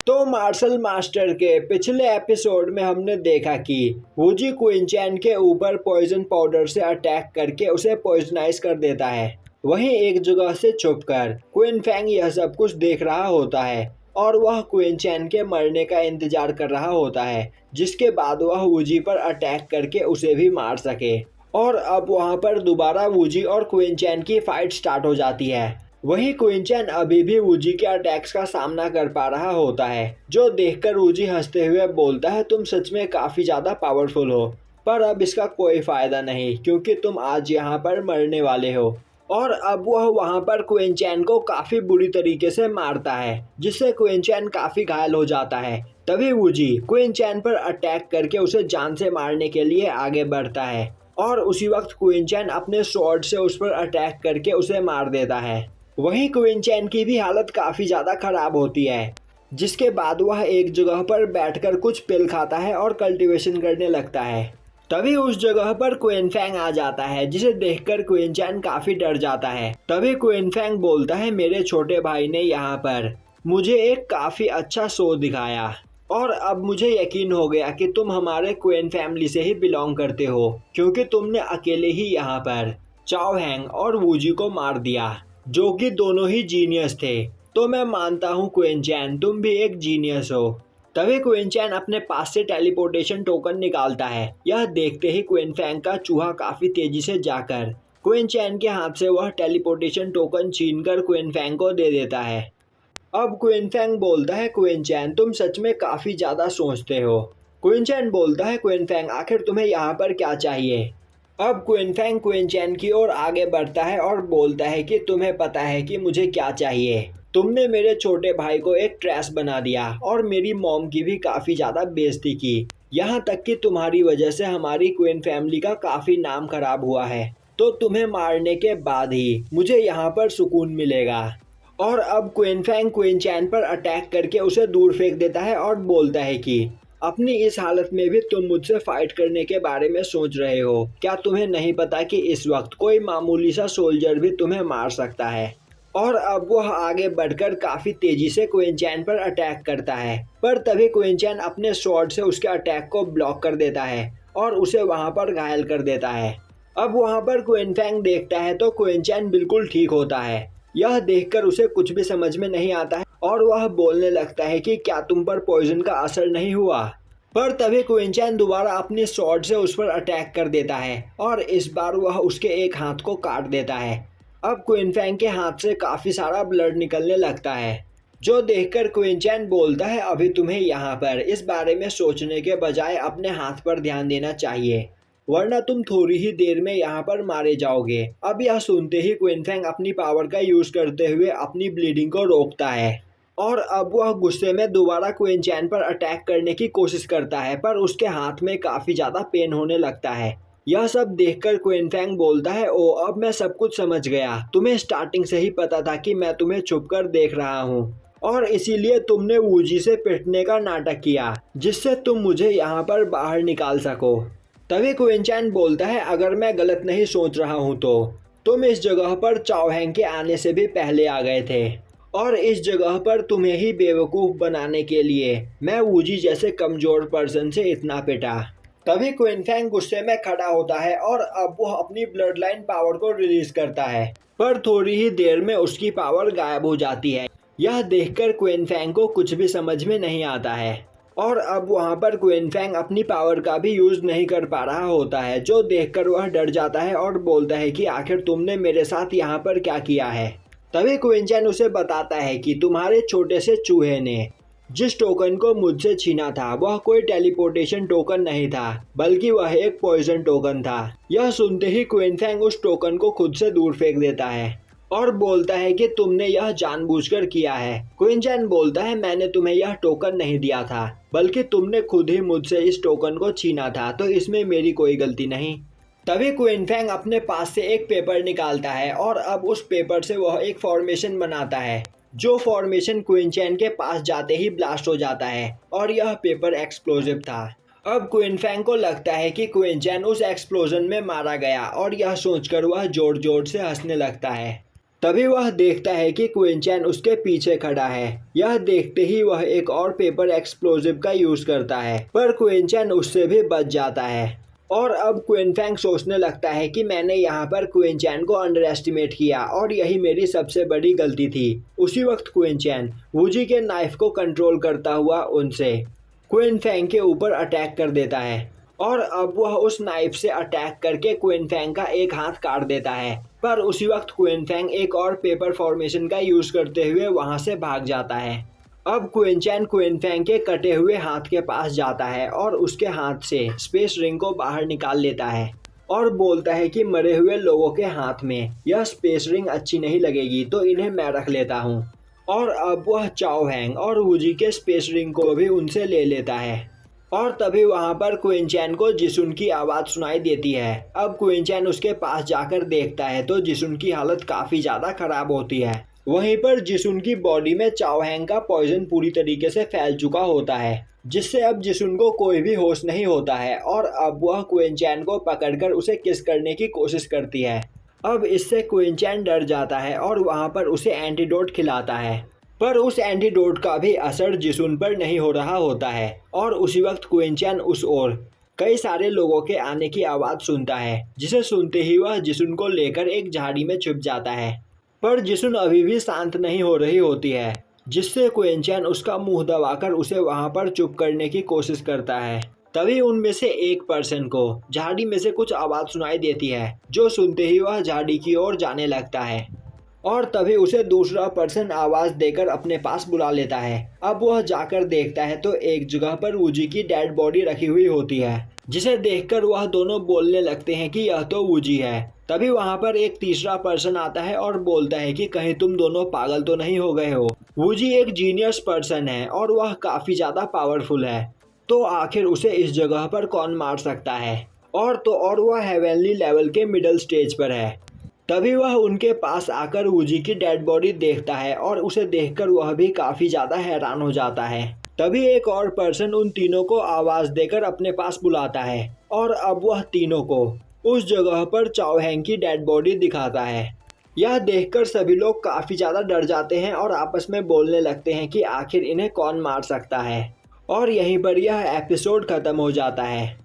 तो martial master के पिछले एपिसोड में हमने देखा कि वूजी क्विनचैन के ऊपर पॉइजन पाउडर से अटैक करके उसे पॉइजनाइज कर देता है। वहीं एक जगह से छुपकर क्विन फैंग यह सब कुछ देख रहा होता है और वह क्विनचैन के मरने का इंतजार कर रहा होता है, जिसके बाद वह वूजी पर अटैक करके उसे भी मार सके। और अब वहां पर दोबारा वूजी और क्विनचैन की फाइट स्टार्ट हो जाती है। वहीं क्विनचैन अभी भी वूजी के अटैक्स का सामना कर पा रहा होता है, जो देखकर वूजी हंसते हुए बोलता है, तुम सच में काफी ज्यादा पावरफुल हो, पर अब इसका कोई फायदा नहीं क्योंकि तुम आज यहाँ पर मरने वाले हो। और अब वह वहां पर क्विनचैन को काफी बुरी तरीके से मारता है, जिससे क्विनचैन काफी घायल हो जाता है। तभी वूजी क्विनचैन पर अटैक करके उसे जान से मारने के लिए आगे बढ़ता है और उसी वक्त क्विनचैन अपने स्वॉर्ड से उस पर अटैक करके उसे मार देता है। वहीं क्विनचैन की भी हालत काफी ज्यादा खराब होती है, जिसके बाद वह एक जगह पर बैठकर कुछ पिल खाता है और कल्टीवेशन करने लगता है। तभी उस जगह पर क्विन फैंग आ जाता है, जिसे देखकर क्विनचैन काफी डर जाता है। तभी क्विन फैंग बोलता है, मेरे छोटे भाई ने यहाँ पर मुझे एक काफी अच्छा शो दिखाया और अब मुझे यकीन हो गया कि तुम हमारे क्विन फैमिली से ही बिलोंग करते हो, क्योंकि तुमने अकेले ही यहाँ पर चाओ हैंग और वूजी को मार दिया, जो कि दोनों ही जीनियस थे। तो मैं मानता हूँ क्विनचैन, तुम भी एक जीनियस हो। तभी क्विनचैन अपने पास से टेलीपोर्टेशन टोकन निकालता है। यह देखते ही क्विन फैंग का चूहा काफी तेजी से जाकर क्विनचैन के हाथ से वह टेलीपोर्टेशन टोकन छीनकर क्विन फैंग को दे देता है। अब क्विन फैंग बोलता है, क्विनचैन तुम सच में काफी ज्यादा सोचते हो। क्विनचैन बोलता है, क्विन फैंग आखिर तुम्हें यहाँ पर क्या चाहिए। अब क्विन फैंग क्विनचैन की ओर आगे बढ़ता है और बोलता है कि तुम्हें पता है कि मुझे क्या चाहिए। तुमने मेरे छोटे भाई को एक ट्रैश बना दिया और मेरी मॉम की भी काफी ज्यादा बेइज्जती की, यहाँ तक कि तुम्हारी वजह से हमारी क्विन फैमिली का काफी नाम खराब हुआ है। तो तुम्हें मारने के बाद ही मुझे यहाँ पर सुकून मिलेगा। और अब क्विन फैंग क्विनचैन पर अटैक करके उसे दूर फेंक देता है और बोलता है कि अपनी इस हालत में भी तुम मुझसे फाइट करने के बारे में सोच रहे हो। क्या तुम्हें नहीं पता कि इस वक्त कोई मामूली सा सोल्जर भी तुम्हें मार सकता है। और अब वह आगे बढ़कर काफी तेजी से क्विनचैन पर अटैक करता है, पर तभी क्विनचैन अपने स्वॉर्ड से उसके अटैक को ब्लॉक कर देता है और उसे वहां पर घायल कर देता है। अब वहां पर क्विन फैंग देखता है तो क्विनचैन बिल्कुल ठीक होता है। यह देखकर उसे कुछ भी समझ में नहीं आता है और वह बोलने लगता है कि क्या तुम पर पॉइजन का असर नहीं हुआ। पर तभी क्विनचैन दोबारा अपने स्वॉर्ड से उस पर अटैक कर देता है और इस बार वह उसके एक हाथ को काट देता है। अब क्विन फैंग के हाथ से काफी सारा ब्लड निकलने लगता है, जो देखकर क्विनचैन बोलता है, अभी तुम्हें यहाँ पर इस बारे में सोचने के बजाय अपने हाथ पर ध्यान देना चाहिए, वरना तुम थोड़ी ही देर में यहाँ पर मारे जाओगे। अब यह सुनते ही क्विन फैंग अपनी पावर का यूज करते हुए अपनी ब्लीडिंग को रोकता है और अब वह गुस्से में दोबारा क्विनचैन पर अटैक करने की कोशिश करता है, पर उसके हाथ में काफी ज्यादा पेन होने लगता है। यह सब देखकर क्विन फैंग बोलता है, ओ अब मैं सब कुछ समझ गया, तुम्हें स्टार्टिंग से ही पता था कि मैं तुम्हें छुपकर देख रहा हूँ और इसीलिए तुमने वूजी से पिटने का नाटक किया, जिससे तुम मुझे यहाँ पर बाहर निकाल सको। तभी क्विनचैन बोलता है, अगर मैं गलत नहीं सोच रहा हूँ तो तुम इस जगह पर चाओ हैंग के आने से भी पहले आ गए थे और इस जगह पर तुम्हें ही बेवकूफ़ बनाने के लिए मैं वूजी जैसे कमज़ोर पर्सन से इतना पिटा। तभी क्विन फैंग गुस्से में खड़ा होता है और अब वह अपनी ब्लड लाइन पावर को रिलीज करता है, पर थोड़ी ही देर में उसकी पावर गायब हो जाती है। यह देखकर क्विन फैंग को कुछ भी समझ में नहीं आता है और अब वहां पर क्विन फैंग अपनी पावर का भी यूज नहीं कर पा रहा होता है, जो देखकर वह डर जाता है और बोलता है कि आखिर तुमने मेरे साथ यहाँ पर क्या किया है। तभी क्विनचैन उसे बताता है कि तुम्हारे छोटे से चूहे ने जिस टोकन को मुझसे छीना था वह कोई टेलीपोर्टेशन टोकन नहीं था, बल्कि वह एक पॉइजन टोकन था। यह सुनते ही क्विन फैंग उस टोकन को खुद से दूर फेंक देता है और बोलता है कि तुमने यह जानबूझकर किया है। क्विनचैन बोलता है, मैंने तुम्हें यह टोकन नहीं दिया था, बल्कि तुमने खुद ही मुझसे इस टोकन को छीना था, तो इसमें मेरी कोई गलती नहीं। तभी क्विन फैंग अपने पास से एक पेपर निकालता है और अब उस पेपर से वह एक फॉर्मेशन बनाता है, जो फॉर्मेशन क्विनचैन के पास जाते ही ब्लास्ट हो जाता है और यह पेपर एक्सप्लोजिव था। अब क्विन फैंग को लगता है कि क्विनचैन उस एक्सप्लोजन में मारा गया और यह सोचकर वह जोर जोर से हंसने लगता है। तभी वह देखता है कि क्विंचैन उसके पीछे खड़ा है। यह देखते ही वह एक और पेपर एक्सप्लोजिव का यूज करता है, पर क्विंचैन उससे भी बच जाता है। और अब क्विनफैंग सोचने लगता है कि मैंने यहाँ पर क्विंचैन को अंडर एस्टिमेट किया और यही मेरी सबसे बड़ी गलती थी। उसी वक्त क्विंचैन वूजी के नाइफ को कंट्रोल करता हुआ उनसे क्विनफैंग के ऊपर अटैक कर देता है और अब वह उस नाइफ से अटैक करके क्विनफैंग का एक हाथ काट देता है। पर उसी वक्त क्विनफैंग एक और पेपर फॉर्मेशन का यूज करते हुए वहां से भाग जाता है। अब क्विंचैन क्विनफैंग के कटे हुए हाथ के पास जाता है और उसके हाथ से स्पेस रिंग को बाहर निकाल लेता है और बोलता है कि मरे हुए लोगों के हाथ में यह स्पेस रिंग अच्छी नहीं लगेगी, तो इन्हें मैं रख लेता हूँ। और अब वह चाओ हैंग और वूजी के स्पेस रिंग को भी उनसे ले लेता है। और तभी वहां पर क्विंचैन को जिसुन की आवाज सुनाई देती है। अब क्विंचैन उसके पास जाकर देखता है तो जिसुन की हालत काफी ज्यादा खराब होती है। वहीं पर जिसुन की बॉडी में चाओ हैंग का पॉइजन पूरी तरीके से फैल चुका होता है, जिससे अब जिसुन को कोई भी होश नहीं होता है और अब वह क्विंचैन को पकड़कर उसे किस करने की कोशिश करती है। अब इससे क्विंचैन डर जाता है और वहां पर उसे एंटीडोट खिलाता है, पर उस एंटीडोट का भी असर जिसुन पर नहीं हो रहा होता है। और उसी वक्त क्विंचैन उस ओर कई सारे लोगों के आने की आवाज़ सुनता है, जिसे सुनते ही वह जिसुन को लेकर एक झाड़ी में छुप जाता है। पर जिसुन अभी भी शांत नहीं हो रही होती है, जिससे क्विंचैन उसका मुंह दबाकर उसे वहां पर चुप करने की कोशिश करता है। तभी उनमें से एक पर्सन को झाड़ी में से कुछ आवाज़ सुनाई देती है, जो सुनते ही वह झाड़ी की ओर जाने लगता है और तभी उसे दूसरा पर्सन आवाज देकर अपने पास बुला लेता है। अब वह जाकर देखता है तो एक जगह पर वूजी की डेड बॉडी रखी हुई होती है, जिसे देखकर वह दोनों बोलने लगते हैं कि यह तो वूजी है। तभी वहां पर एक तीसरा पर्सन आता है और बोलता है कि कहीं तुम दोनों पागल तो नहीं हो गए हो। वूजी एक जीनियस पर्सन है और वह काफी ज्यादा पावरफुल है, तो आखिर उसे इस जगह पर कौन मार सकता है। और वह हेवनली लेवल के मिडिल स्टेज पर है। तभी वह उनके पास आकर वूजी की डेड बॉडी देखता है और उसे देखकर वह भी काफी ज्यादा हैरान हो जाता है। तभी एक और पर्सन उन तीनों को आवाज देकर अपने पास बुलाता है और अब वह तीनों को उस जगह पर चाओ हैंग की डेड बॉडी दिखाता है। यह देखकर सभी लोग काफी ज्यादा डर जाते हैं और आपस में बोलने लगते हैं कि आखिर इन्हें कौन मार सकता है। और यहीं पर यह एपिसोड खत्म हो जाता है।